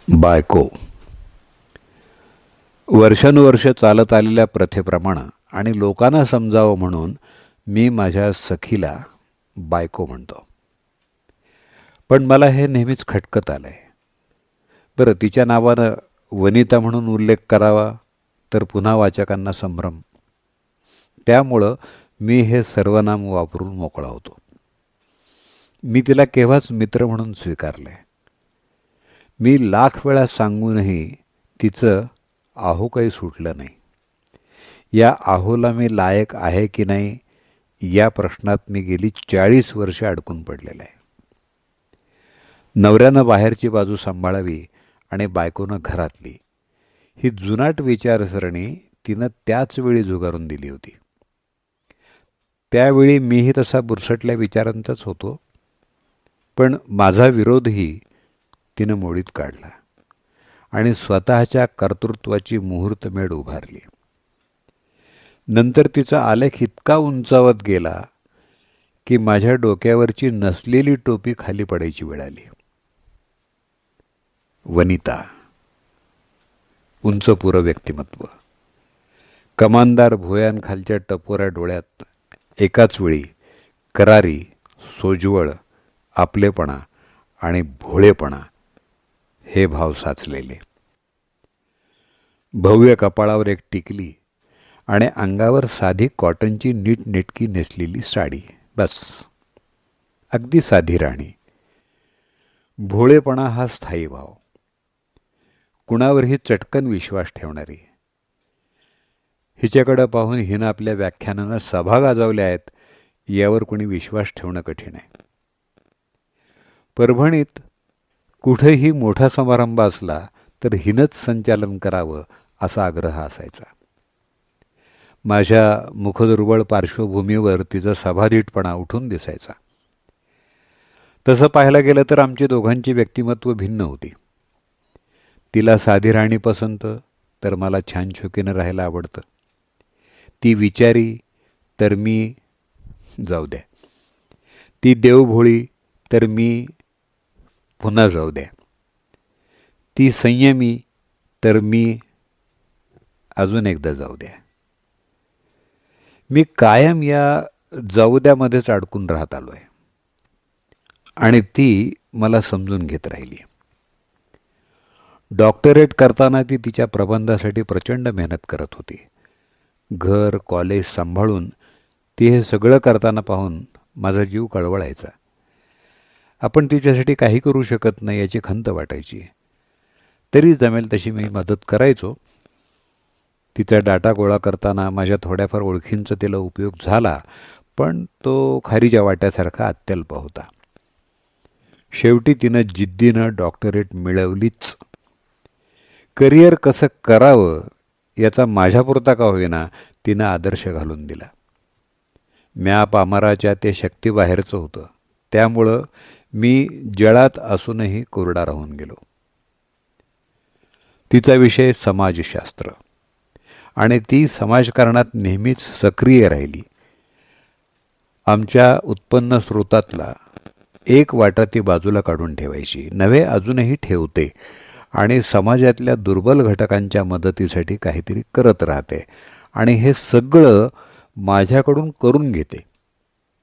बायको. वर्षानुवर्ष चालत आलेल्या प्रथेप्रमाणे आणि लोकांना समजावं म्हणून मी माझ्या सखीला बायको म्हणतो. पण मला हे नेहमीच खटकत आलंय. बरं, तिच्या नावानं वनिता म्हणून उल्लेख करावा तर पुन्हा वाचकांना संभ्रम. त्यामुळं मी हे सर्वनाम वापरून मोकळा होतो. मी तिला केव्हाच मित्र म्हणून स्वीकारलंय. मी लाख वेळा सांगूनही तिचं आहो काही सुटलं नाही. या आहोला मी लायक आहे की नाही या प्रश्नात मी गेली 40 वर्षे अडकून पडलेलं आहे. नवऱ्यानं बाहेरची बाजू सांभाळावी आणि बायकोनं घरातली, ही जुनाट विचारसरणी तिनं त्याच वेळी झुगारून दिली होती. त्यावेळी मीही तसा बुरसटल्या विचारांचाच होतो, पण माझा विरोधही तिनं मोडीत काढला आणि स्वतःच्या कर्तृत्वाची मुहूर्तमेढ उभारली. नंतर तिचा आलेख इतका उंचावत गेला की माझ्या डोक्यावरची नसलेली टोपी खाली पडायची वेळ आली. वनिता. उंचपुरं व्यक्तिमत्व, कमानदार भुयांखालच्या टपोऱ्या डोळ्यात एकाच वेळी करारी, सोज्वळ, आपलेपणा आणि भोळेपणा हे भाव साचलेले. भव्य कपाळावर एक टिकली आणि अंगावर साधी कॉटनची नीटनेटकी नेसलेली साडी, बस. अगदी साधी राणी. भोळेपणा हा स्थायी भाव. कुणावरही चटकन विश्वास ठेवणारी. हिच्याकडं पाहून हिनं आपल्या व्याख्यानानं सभा गाजवल्या आहेत यावर कोणी विश्वास ठेवणं कठीण आहे. परभणीत कुठेही मोठा समारंभ असला तर हिनंच संचालन करावं असा आग्रह असायचा. माझ्या मुखदुर्बळ पार्श्वभूमीवर तिचा सभाधीटपणा उठून दिसायचा. तसं पाहायला गेलं तर आमची दोघांची व्यक्तिमत्व भिन्न होती. तिला साधी राणी पसंत तर मला छान शोकीनं राहायला आवडतं. ती विचारी तर मी जाऊ द्या. ती देवभोळी तर मी पुन्हा जाऊ द्या. ती संयमी तर मी अजून एकदा जाऊ द्या. मी कायम या जाऊ द्यामध्येच अडकून राहत आलो आहे आणि ती मला समजून घेत राहिली. डॉक्टरेट करताना ती तिच्या प्रबंधासाठी प्रचंड मेहनत करत होती. घर कॉलेज सांभाळून ती हे सगळं करताना पाहून माझा जीव कळवळायचा. आपण तिच्यासाठी काही करू शकत नाही याची खंत वाटायची. तरी जमेल तशी मी मदत करायचो. तिचा डाटा गोळा करताना माझ्या थोड्याफार ओळखींचा तिला उपयोग झाला, पण तो खारीच्या वाट्यासारखा अत्यल्प होता. शेवटी तिनं जिद्दीनं डॉक्टरेट मिळवलीच. करिअर कसं करावं याचा माझ्यापुरता का होईना तिनं आदर्श घालून दिला. म्या पामराच्या ते शक्तीबाहेरचं होतं, त्यामुळं मी जळात असूनही कोरडा राहून गेलो. तिचा विषय समाजशास्त्र आणि ती समाजकारणात नेहमीच सक्रिय राहिली. आमच्या उत्पन्न स्रोतातला एक वाटा ती बाजूला काढून ठेवायची, नव्हे अजूनही ठेवते आणि समाजातल्या दुर्बल घटकांच्या मदतीसाठी काहीतरी करत राहते आणि हे सगळं माझ्याकडून करून घेते.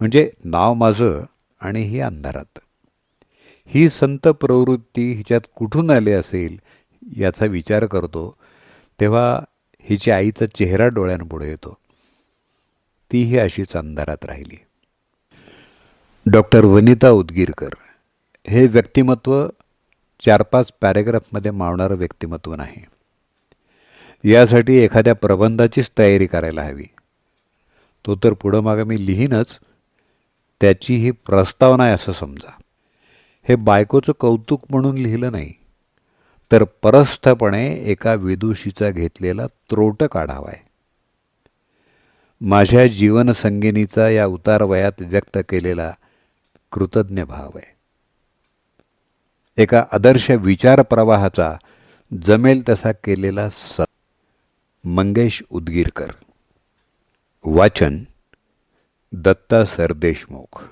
म्हणजे नाव माझं आणि ही अंधारात. ही संत प्रवृत्ती हिच्यात कुठून आली असेल याचा विचार करतो तेव्हा हिच्या आईचा चेहरा डोळ्यांपुढे येतो. तीही अशीच अंधारात राहिली. डॉक्टर वनिता उदगीरकर हे व्यक्तिमत्व 4-5 पॅरेग्राफमध्ये मावणारं व्यक्तिमत्व नाही. यासाठी एखाद्या प्रबंधाचीच तयारी करायला हवी. तो तर पुढं मागं मी लिहीनच, त्याची ही प्रस्तावना आहे असं समजा. हे बायकोचं कौतुक म्हणून लिहिलं नाही, तर परस्थपणे एका विदुषीचा घेतलेला त्रोटक आढावा आहे. माझ्या जीवनसंगिनीचा या उतारवयात व्यक्त केलेला कृतज्ञ भाव आहे. एका आदर्श विचार प्रवाहाचा जमेल तसा केलेला मंगेश उदगीरकर. वाचन दत्ता सरदेशमुख.